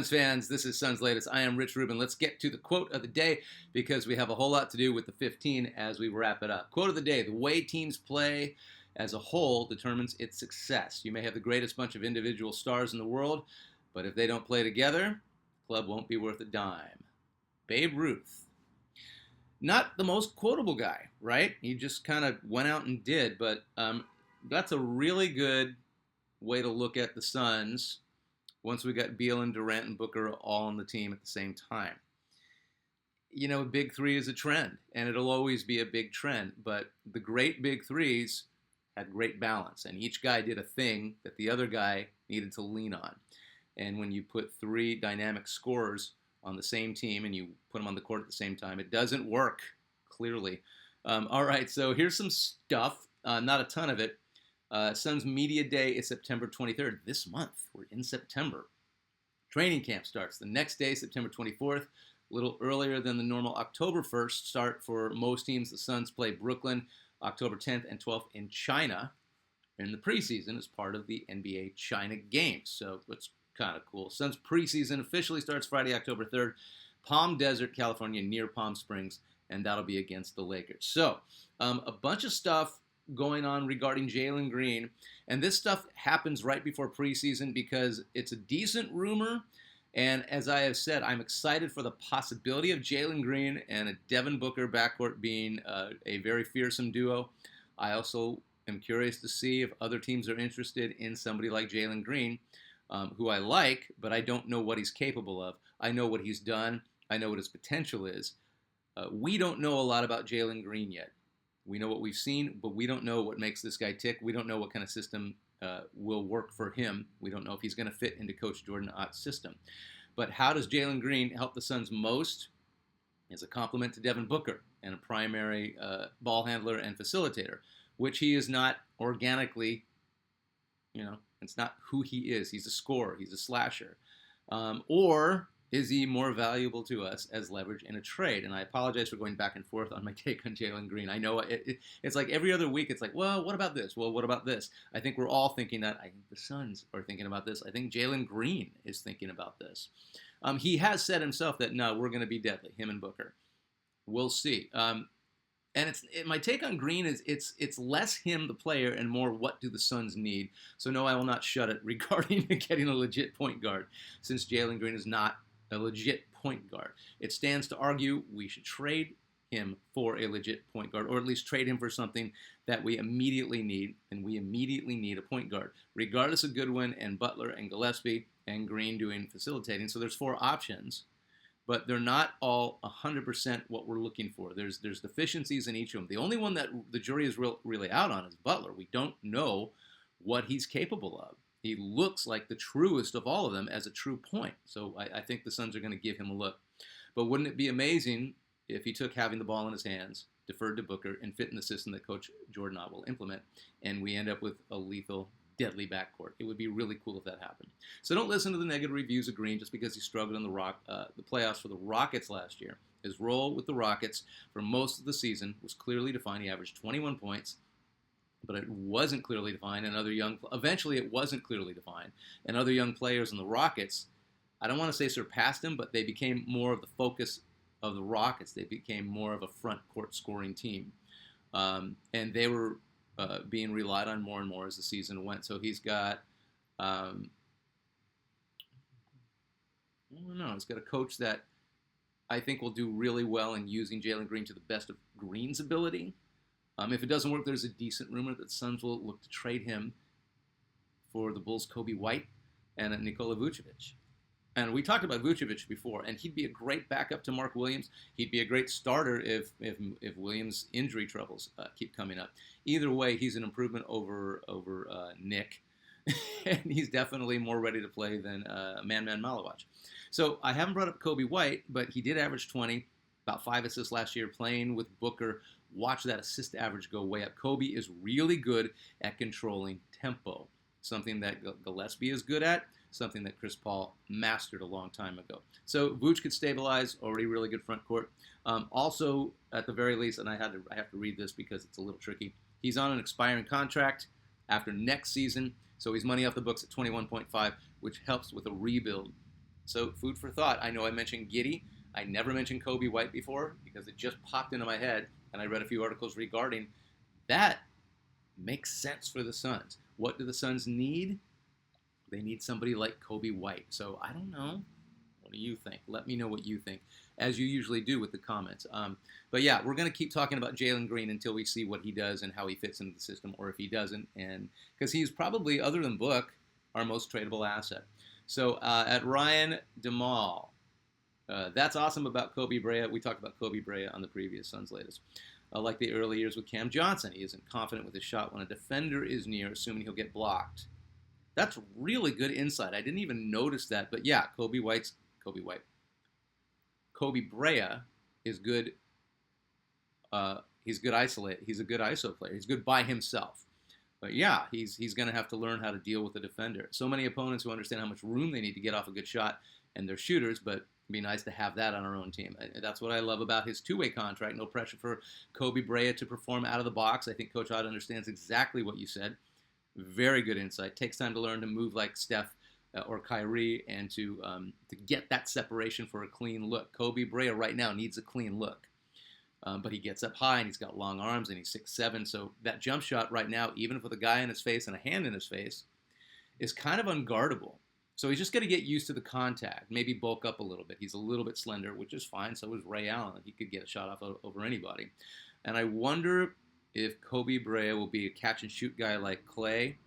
Fans, this is Suns Latest. I am Rich Rubin. Let's get to the quote of the day because we have a whole lot to do with the 15 as we wrap it up. Quote of the day: the way teams play as a whole determines its success. You may have the greatest bunch of individual stars in the world, but if they don't play together, the club won't be worth a dime. Babe Ruth. Not the most quotable guy, right? He just kind of went out and did, but that's a really good way to look at the Suns once we got Beal and Durant and Booker all on the team at the same time. You know, Big Three is a trend, and it'll always be a big trend, but the great Big Threes had great balance, and each guy did a thing that the other guy needed to lean on. And when you put three dynamic scorers on the same team and you put them on the court at the same time, it doesn't work, clearly. All right, so here's some stuff, not a ton of it. Suns Media Day is September 23rd. This month, we're in September. Training camp starts the next day, September 24th, a little earlier than the normal October 1st start for most teams. The Suns play Brooklyn October 10th and 12th in China in the preseason as part of the NBA China Games. So it's kind of cool. Suns preseason officially starts Friday, October 3rd, Palm Desert, California, near Palm Springs, and that'll be against the Lakers. So a bunch of stuff going on regarding Jaylen Green, and this stuff happens right before preseason because it's a decent rumor, and as I have said, I'm excited for the possibility of Jaylen Green and a Devin Booker backcourt being a very fearsome duo. I also am curious to see if other teams are interested in somebody like Jaylen Green, who I like, but I don't know what he's capable of. I know what he's done. I know what his potential is. We don't know a lot about Jaylen Green yet. We know what we've seen, but we don't know what makes this guy tick. We don't know what kind of system will work for him. We don't know if he's going to fit into Coach Jordan Ott's system. But how does Jaylen Green help the Suns most? As a compliment to Devin Booker and a primary ball handler and facilitator, which he is not organically, it's not who he is. He's a scorer. He's a slasher. Or is he more valuable to us as leverage in a trade? And I apologize for going back and forth on my take on Jaylen Green. I know it's like every other week it's like, well, what about this? Well, what about this? I think we're all thinking that. I think the Suns are thinking about this. I think Jaylen Green is thinking about this. He has said himself that, no, we're going to be deadly, him and Booker. We'll see. And my take on Green is it's less him, the player, and more what do the Suns need. So no, I will not shut it regarding getting a legit point guard, since Jaylen Green is not a legit point guard. It stands to argue we should trade him for a legit point guard, or at least trade him for something that we immediately need, and we immediately need a point guard, regardless of Goodwin and Butler and Gillespie and Green doing facilitating. So there's four options, but they're not all 100% what we're looking for. There's deficiencies in each of them. The only one that the jury is really out on is Butler. We don't know what he's capable of. He looks like the truest of all of them as a true point. So I think the Suns are going to give him a look. But wouldn't it be amazing if he took having the ball in his hands, deferred to Booker, and fit in the system that Coach Jordan Ott will implement, and we end up with a lethal, deadly backcourt? It would be really cool if that happened. So don't listen to the negative reviews of Green just because he struggled in the playoffs for the Rockets last year. His role with the Rockets for most of the season was clearly defined. He averaged 21 points. But it wasn't clearly defined, and eventually it wasn't clearly defined, and other young players in the Rockets, I don't want to say surpassed him, but they became more of the focus of the Rockets. They became more of a front court scoring team, and they were being relied on more and more as the season went. So he's got, I don't know, he's got a coach that I think will do really well in using Jaylen Green to the best of Green's ability. If it doesn't work, there's a decent rumor that Suns will look to trade him for the Bulls' Kobe White and Nikola Vucevic. And we talked about Vucevic before, and he'd be a great backup to Mark Williams. He'd be a great starter if Williams' injury troubles keep coming up. Either way, he's an improvement over Nick, and he's definitely more ready to play than Man Malawach. So I haven't brought up Kobe White, but he did average 20, about 5 assists last year, playing with Booker. Watch that assist average go way up. Kobe is really good at controlling tempo, something that Gillespie is good at, something that Chris Paul mastered a long time ago. So Vooch could stabilize, already really good front court. Also, at the very least, and I have to read this because it's a little tricky, he's on an expiring contract after next season, so he's money off the books at 21.5, which helps with a rebuild. So food for thought. I know I mentioned Giddey. I never mentioned Kobe White before because it just popped into my head, and I read a few articles regarding that. Makes sense for the Suns. What do the Suns need? They need somebody like Kobe White. So I don't know. What do you think? Let me know what you think, as you usually do with the comments. But yeah, we're going to keep talking about Jaylen Green until we see what he does and how he fits into the system, or if he doesn't, and because he's probably, other than Book, our most tradable asset. So at Ryan DeMall, that's awesome about Kobe Brea. We talked about Kobe Brea on the previous Suns latest. Like the early years with Cam Johnson, he isn't confident with his shot when a defender is near, assuming he'll get blocked. That's really good insight. I didn't even notice that, but yeah, Kobe Brea is good. He's good isolate. He's a good ISO player. He's good by himself. But yeah, he's going to have to learn how to deal with the defender. So many opponents who understand how much room they need to get off a good shot, and they're shooters, but it'd be nice to have that on our own team. That's what I love about his two-way contract. No pressure for Kobe Brea to perform out of the box. I think Coach Ott understands exactly what you said. Very good insight. Takes time to learn to move like Steph or Kyrie, and to get that separation for a clean look. Kobe Brea right now needs a clean look. But he gets up high, and he's got long arms, and he's 6'7", so that jump shot right now, even with a guy in his face and a hand in his face, is kind of unguardable. So he's just got to get used to the contact, maybe bulk up a little bit. He's a little bit slender, which is fine. So is Ray Allen. He could get a shot off over anybody. And I wonder if Kobe Brea will be a catch-and-shoot guy like Clay,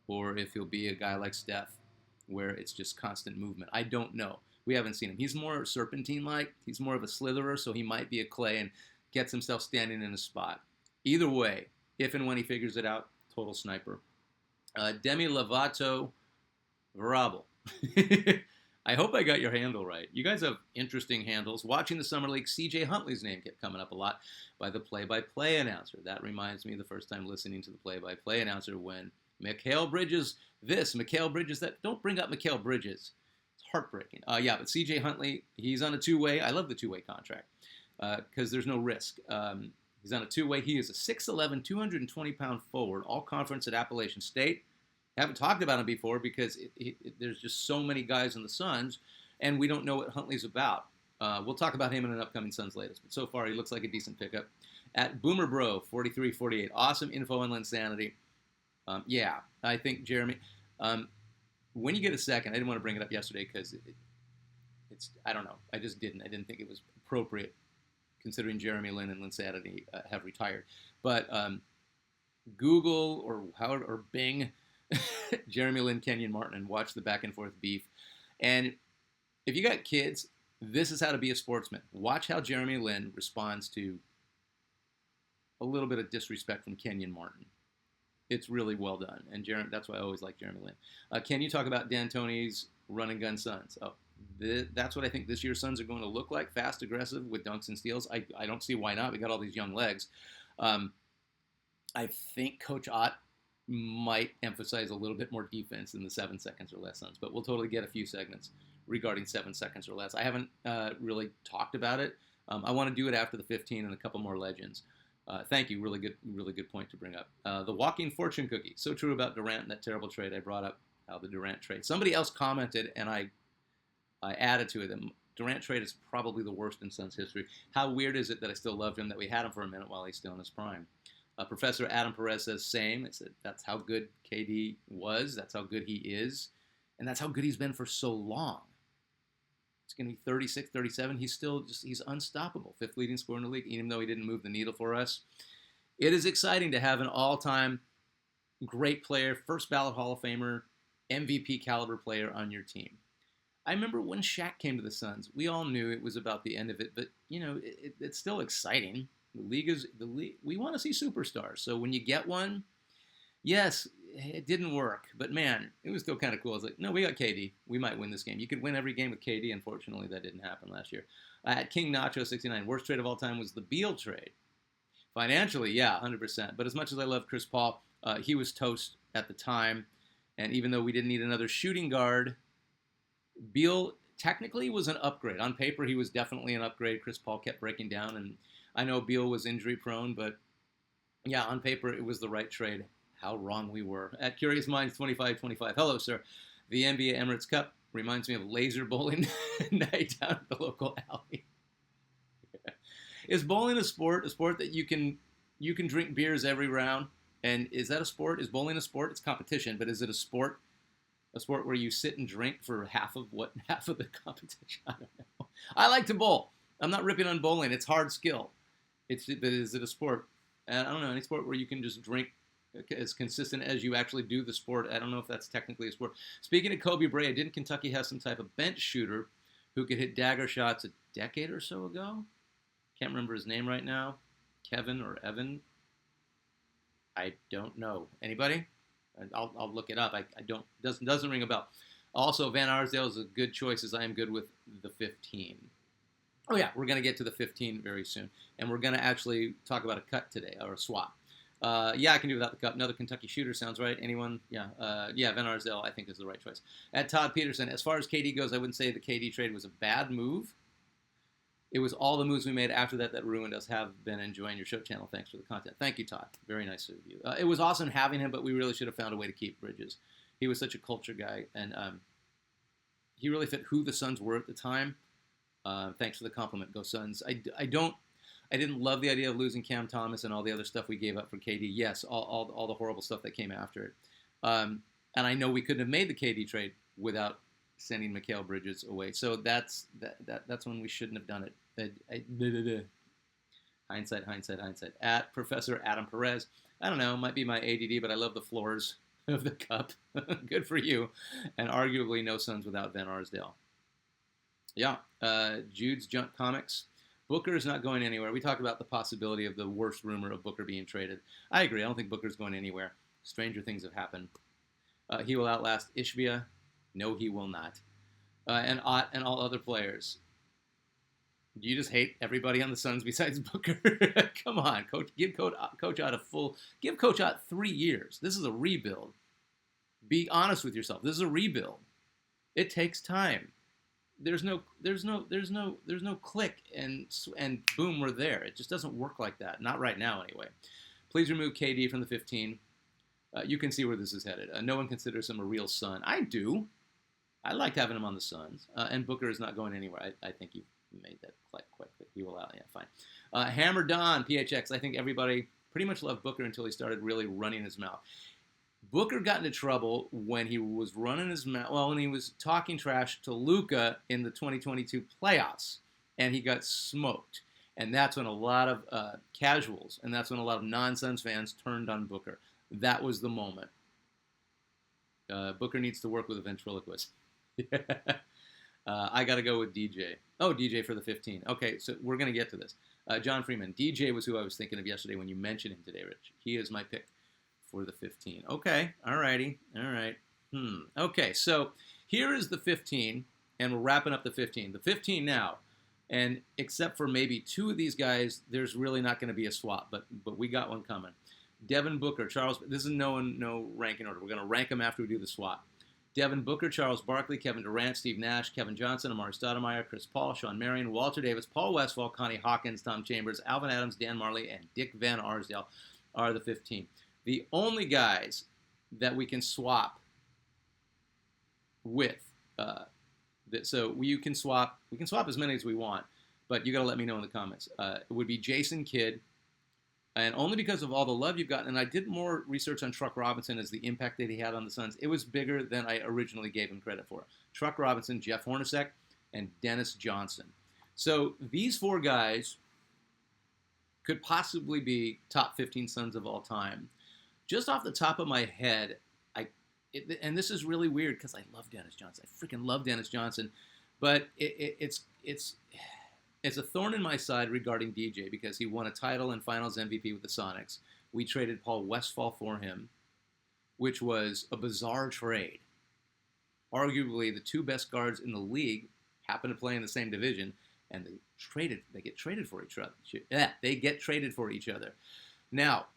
or if he'll be a guy like Steph, where it's just constant movement. I don't know. We haven't seen him. He's more serpentine-like. He's more of a slitherer, so he might be a Clay and gets himself standing in a spot. Either way, if and when he figures it out, total sniper. Demi Lovato Varabel. I hope I got your handle right. You guys have interesting handles. Watching the Summer League, CJ Huntley's name kept coming up a lot by the play-by-play announcer. That reminds me of the first time listening to the play-by-play announcer when Mikal Bridges this, Mikal Bridges that. Don't bring up Mikal Bridges. It's heartbreaking. Yeah, but CJ Huntley, he's on a two-way. I love the two-way contract because there's no risk. He's on a two-way. He is a 6'11", 220-pound forward, all-conference at Appalachian State. Haven't talked about him before because there's just so many guys in the Suns, and we don't know what Huntley's about. We'll talk about him in an upcoming Suns latest, but so far he looks like a decent pickup. At Boomer Bro 4348, awesome info on Linsanity. Yeah, I think Jeremy. When you get a second, I didn't want to bring it up yesterday because it's I don't know. I just didn't. I didn't think it was appropriate considering Jeremy Lin and Linsanity have retired. But Google or Bing. Jeremy Lin, Kenyon Martin, and watch the back and forth beef. And if you got kids, this is how to be a sportsman. Watch how Jeremy Lin responds to a little bit of disrespect from Kenyon Martin. It's really well done. And that's why I always like Jeremy Lin. Can you talk about D'Antoni's run and gun Suns? Oh, that's what I think this year's Suns are going to look like. Fast, aggressive with dunks and steals. I don't see why not. We got all these young legs. I think Coach Ott might emphasize a little bit more defense in the 7 seconds or less Suns, but we'll totally get a few segments regarding 7 seconds or less. I haven't really talked about it. I want to do it after the 15 and a couple more legends. Thank you. Really good point to bring up. The walking fortune cookie. So true about Durant and that terrible trade I brought up. The Durant trade. Somebody else commented, and I added to it. The Durant trade is probably the worst in Suns history. How weird is it that I still loved him, that we had him for a minute while he's still in his prime? Professor Adam Perez says same. It said that's how good KD was. That's how good he is. And that's how good he's been for so long. It's going to be 36, 37. He's unstoppable. 5th leading scorer in the league, even though he didn't move the needle for us. It is exciting to have an all-time great player, first ballot Hall of Famer, MVP caliber player on your team. I remember when Shaq came to the Suns, we all knew it was about the end of it, but, it's still exciting. The league. We want to see superstars. So when you get one, yes, it didn't work, but man, it was still kind of cool. I was like, no, we got KD. We might win this game. You could win every game with KD. Unfortunately, that didn't happen last year. At King Nacho 69, worst trade of all time was the Beal trade. Financially, yeah, 100%. But as much as I love Chris Paul, he was toast at the time. And even though we didn't need another shooting guard, Beal technically was an upgrade. On paper, he was definitely an upgrade. Chris Paul kept breaking down, and I know Beal was injury prone, but yeah, on paper, it was the right trade. How wrong we were. At Curious Minds 2525, hello, sir. The NBA Emirates Cup Reminds me of laser bowling night down at the local alley. Is bowling a sport? A sport that you can drink beers every round? And is that a sport? Is bowling a sport? It's competition, but is it a sport? A sport where you sit and drink for half of the competition? I don't know. I like to bowl. I'm not ripping on bowling. It's hard skill. But is it a sport? And I don't know, any sport where you can just drink as consistent as you actually do the sport. I don't know if that's technically a sport. Speaking of Kobe Brea, didn't Kentucky have some type of bench shooter who could hit dagger shots a decade or so ago? Can't remember his name right now. Kevin or Evan? I don't know. Anybody? I'll look it up. I don't doesn't ring a bell. Also, Van Arsdale is a good choice, as I am good with the 15. Oh yeah, we're gonna get to the 15 very soon, and we're gonna actually talk about a cut today or a swap. Yeah, I can do without the cup. Another Kentucky shooter sounds right. Anyone? Yeah, Van Arsdale I think is the right choice. At Todd Peterson, as far as KD goes, I wouldn't say the KD trade was a bad move. It was all the moves we made after that ruined us. Have been enjoying your show channel. Thanks for the content. Thank you, Todd. Very nice of you. It was awesome having him, but we really should have found a way to keep Bridges. He was such a culture guy, and he really fit who the Suns were at the time. Thanks for the compliment. Go Suns. I didn't love the idea of losing Cam Thomas and all the other stuff we gave up for KD. Yes, all the horrible stuff that came after it. And I know we couldn't have made the KD trade without sending Mikal Bridges away. So that's when we shouldn't have done it. Hindsight. At Professor Adam Perez, I don't know, might be my ADD, but I love the floors of the cup. Good for you. And arguably no Suns without Van Arsdale. Yeah, Jude's Junk Comics. Booker is not going anywhere. We talked about the possibility of the worst rumor of Booker being traded. I agree. I don't think Booker's going anywhere. Stranger things have happened. He will outlast Ishbia. No, he will not. And Ott and all other players. Do you just hate everybody on the Suns besides Booker? Come on, Coach. Give Coach Ott give Coach Ott 3 years. This is a rebuild. Be honest with yourself. This is a rebuild. It takes time. There's no click and boom, we're there. It just doesn't work like that. Not right now, anyway. Please remove KD from the 15. You can see where this is headed. No one considers him a real Sun. I do. I liked having him on the Suns. And Booker is not going anywhere. I think you've made that quite quick. He will out. Yeah, fine. Hammer Don, PHX. I think everybody pretty much loved Booker until he started really running his mouth. Booker got into trouble when he was running his mouth. Well, when he was talking trash to Luka in the 2022 playoffs, and he got smoked. And that's when a lot of casuals, and that's when a lot of non-Suns fans turned on Booker. That was the moment. Booker needs to work with a ventriloquist. I got to go with DJ. Oh, DJ for the 15. Okay, so we're going to get to this. John Freeman. DJ was who I was thinking of yesterday when you mentioned him today, Rich. He is my pick for the 15. Okay, all righty. All right. Okay, so here is the 15, and we're wrapping up the 15. The 15 now, and except for maybe 2 of these guys, there's really not going to be a swap, but we got one coming. Devin Booker, Charles, this is no ranking order. We're going to rank them after we do the swap. Devin Booker, Charles Barkley, Kevin Durant, Steve Nash, Kevin Johnson, Amari Stoudemire, Chris Paul, Sean Marion, Walter Davis, Paul Westphal, Connie Hawkins, Tom Chambers, Alvin Adams, Dan Marley, and Dick Van Arsdale are the 15. The only guys that we can swap with, so you can swap, we can swap as many as we want, but you got to let me know in the comments. It would be Jason Kidd, and only because of all the love you've gotten, and I did more research on Truck Robinson as the impact that he had on the Suns. It was bigger than I originally gave him credit for. Truck Robinson, Jeff Hornacek, and Dennis Johnson. So these 4 guys could possibly be top 15 Suns of all time. Just off the top of my head, and this is really weird because I love Dennis Johnson. I freaking love Dennis Johnson, but it's a thorn in my side regarding DJ because he won a title and Finals MVP with the Sonics. We traded Paul Westphal for him, which was a bizarre trade. Arguably, the 2 best guards in the league happen to play in the same division, and they get traded for each other. Yeah, they get traded for each other. Now,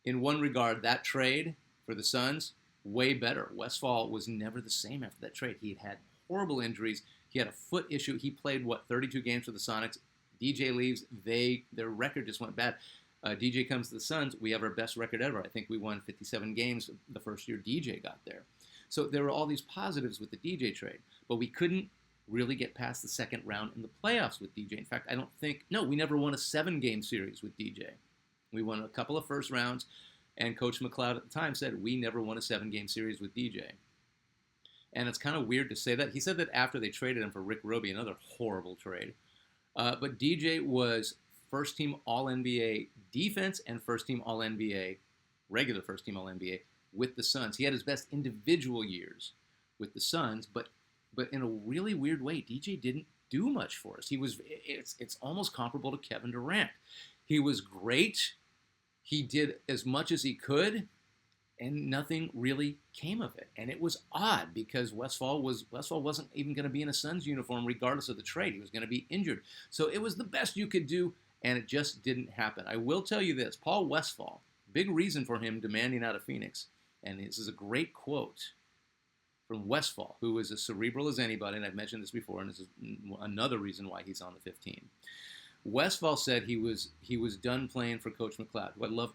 in one regard, that trade for the Suns, way better. Westphal was never the same after that trade. He had horrible injuries. He had a foot issue. He played, 32 games for the Sonics. DJ leaves. Their record just went bad. DJ comes to the Suns. We have our best record ever. I think we won 57 games the first year DJ got there. So there were all these positives with the DJ trade, but we couldn't really get past the second round in the playoffs with DJ. In fact, we never won a 7-game series with DJ. We won a couple of first rounds, and Coach McLeod at the time said, we never won a 7-game series with DJ. And it's kind of weird to say that. He said that after they traded him for Rick Rubin, another horrible trade. But DJ was first-team All-NBA defense and first-team All-NBA, regular first-team All-NBA, with the Suns. He had his best individual years with the Suns, but in a really weird way, DJ didn't do much for us. It's almost comparable to Kevin Durant. He was great. He did as much as he could, and nothing really came of it. And it was odd because Westphal wasn't even going to be in a Suns uniform regardless of the trade. He was going to be injured. So it was the best you could do, and it just didn't happen. I will tell you this, Paul Westphal, big reason for him demanding out of Phoenix, and this is a great quote from Westphal, who is as cerebral as anybody, and I've mentioned this before, and this is another reason why he's on the 15. Westphal said he was done playing for Coach McLeod.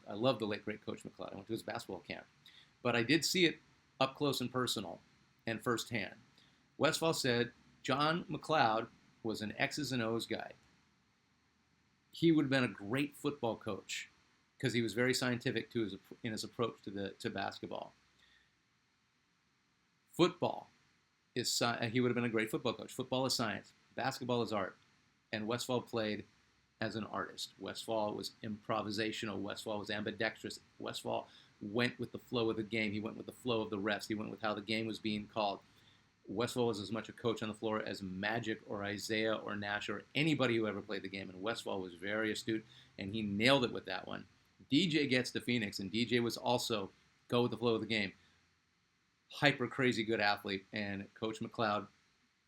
I love the late great Coach McLeod. I went to his basketball camp, but I did see it up close and personal and firsthand. Westphal said John McLeod was an X's and O's guy. He would have been a great football coach because he was very scientific in his approach to basketball. Football is he would have been a great football coach. Football is science. Basketball is art. And Westphal played as an artist. Westphal was improvisational. Westphal was ambidextrous. Westphal went with the flow of the game. He went with the flow of the refs. He went with how the game was being called. Westphal was as much a coach on the floor as Magic or Isaiah or Nash or anybody who ever played the game. And Westphal was very astute, and he nailed it with that one. DJ gets to Phoenix, and DJ was also go with the flow of the game. Hyper crazy good athlete, and Coach McLeod,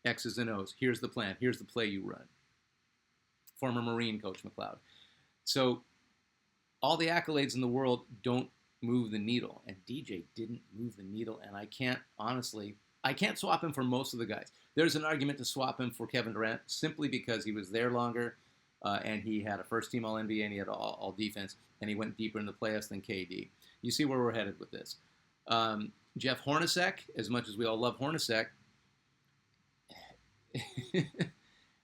X's and O's. Here's the plan. Here's the play you run. Former Marine Coach McLeod. So all the accolades in the world don't move the needle, and DJ didn't move the needle, and I can't swap him for most of the guys. There's an argument to swap him for Kevin Durant simply because he was there longer, and he had a first-team All-NBA, and he had all defense, and he went deeper in the playoffs than KD. You see where we're headed with this. Jeff Hornacek, as much as we all love Hornacek,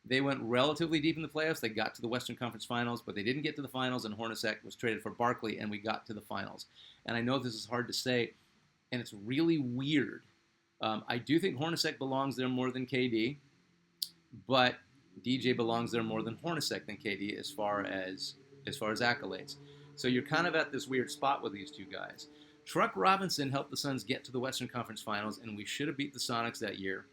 they went relatively deep in the playoffs. They got to the Western Conference Finals, but they didn't get to the finals, and Hornacek was traded for Barkley, and we got to the finals. And I know this is hard to say, and it's really weird. I do think Hornacek belongs there more than KD, but DJ belongs there more than Hornacek than KD as far as accolades. So you're kind of at this weird spot with these two guys. Truck Robinson helped the Suns get to the Western Conference Finals, and we should have beat the Sonics that year.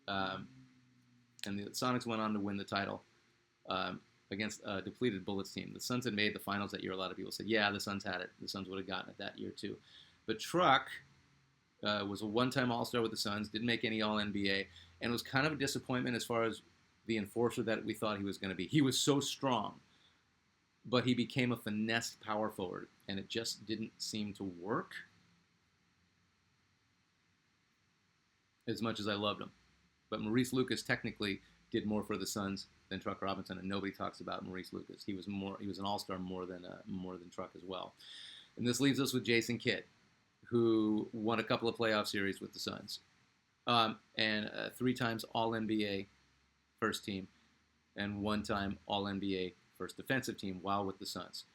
And the Sonics went on to win the title against a depleted Bullets team. The Suns had made the finals that year. A lot of people said, yeah, the Suns had it. The Suns would have gotten it that year too. But Truck was a one-time All-Star with the Suns, didn't make any All-NBA, and was kind of a disappointment as far as the enforcer that we thought he was going to be. He was so strong, but he became a finesse power forward, and it just didn't seem to work as much as I loved him. But Maurice Lucas technically did more for the Suns than Truck Robinson, and nobody talks about Maurice Lucas. He was an all-star more than Truck as well. And this leaves us with Jason Kidd, who won a couple of playoff series with the Suns, and 3 times All-NBA first team, and 1 time All-NBA first defensive team while with the Suns.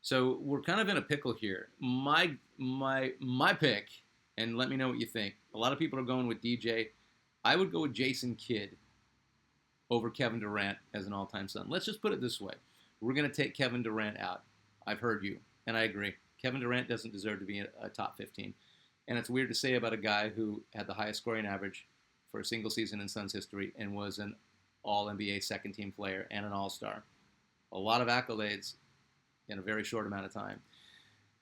So we're kind of in a pickle here. My pick, and let me know what you think. A lot of people are going with DJ. I would go with Jason Kidd over Kevin Durant as an all-time Sun. Let's just put it this way. We're going to take Kevin Durant out. I've heard you, and I agree. Kevin Durant doesn't deserve to be a top 15. And it's weird to say about a guy who had the highest scoring average for a single season in Suns history and was an All-NBA second-team player and an All-Star. A lot of accolades in a very short amount of time.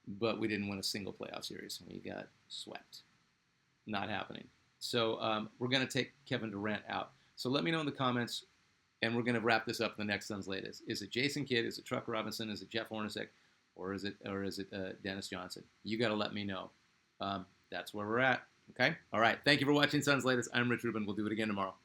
But we didn't win a single playoff series. We got swept. Not happening. So we're going to take Kevin Durant out. So let me know in the comments, and we're going to wrap this up in the next Suns latest. Is it Jason Kidd? Is it Truck Robinson? Is it Jeff Hornacek? Or is it Dennis Johnson? You got to let me know. That's where we're at. Okay? All right. Thank you for watching Suns Latest. I'm Rich Rubin. We'll do it again tomorrow.